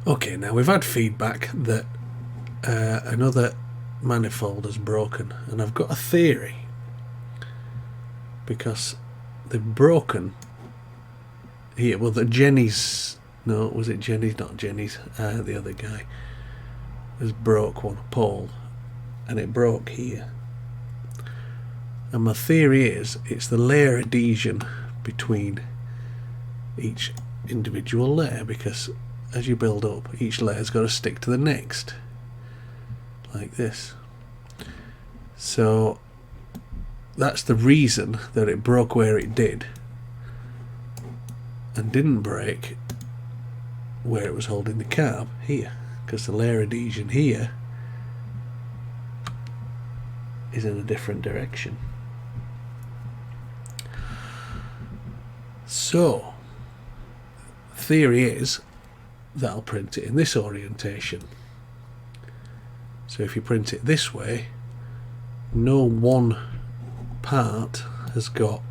Okay, now we've had feedback that another manifold has broken, and I've got a theory, because they've broken here. Well, Jenny's, no, was it Jenny's? Not Jenny's, the other guy has broke one, Paul, and it broke here. And my theory is it's the layer adhesion between each individual layer, because as you build up, each layer's got to stick to the next, like this. So that's the reason that it broke where it did and didn't break where it was holding the carb here, because the layer adhesion here is in a different direction. So theory is that I'll print it in this orientation. So if you print it this way, no one part has got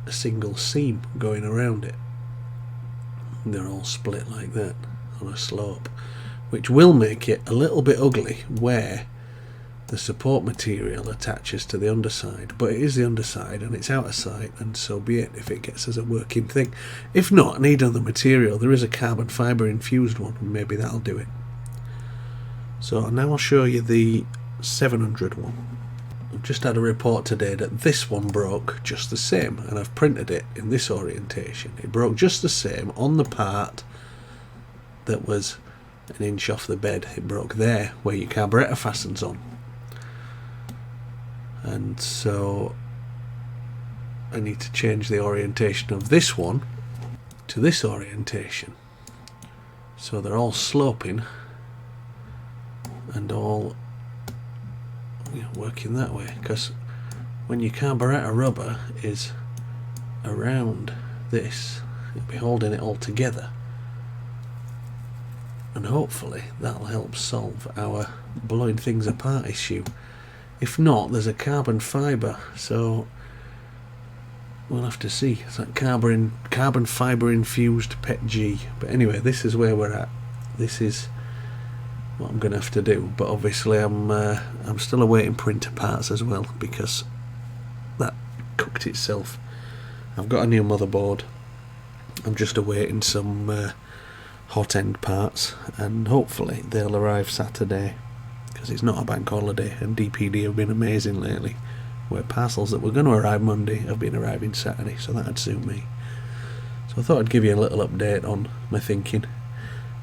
a single seam going around it. They're all split like that on a slope, which will make it a little bit ugly where the support material attaches to the underside, but it is the underside and it's out of sight, and so be it if it gets as a working thing. If not, I need other material. There is a carbon fibre infused one, and maybe that'll do it. So now I'll show you the 700 one. I've just had a report today that this one broke just the same, and I've printed it in this orientation. It broke just the same on the part that was an inch off the bed. It broke there where your carburettor fastens on. And so I need to change the orientation of this one to this orientation, so they're all sloping and all, you know, working that way, because when your carburettor rubber is around this, it'll be holding it all together, and hopefully that'll help solve our blowing things apart issue. If not, there's a carbon fibre, so we'll have to see. It's like carbon fibre infused PET G. But anyway, this is where we're at. This is what I'm going to have to do. But obviously, I'm still awaiting printer parts as well, because that cooked itself. I've got a new motherboard. I'm just awaiting some hot end parts, and hopefully they'll arrive Saturday, because it's not a bank holiday, and DPD have been amazing lately, where parcels that were going to arrive Monday have been arriving Saturday, so that'd suit me. So I thought I'd give you a little update on my thinking.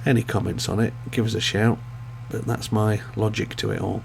Any comments on it, give us a shout, but that's my logic to it all.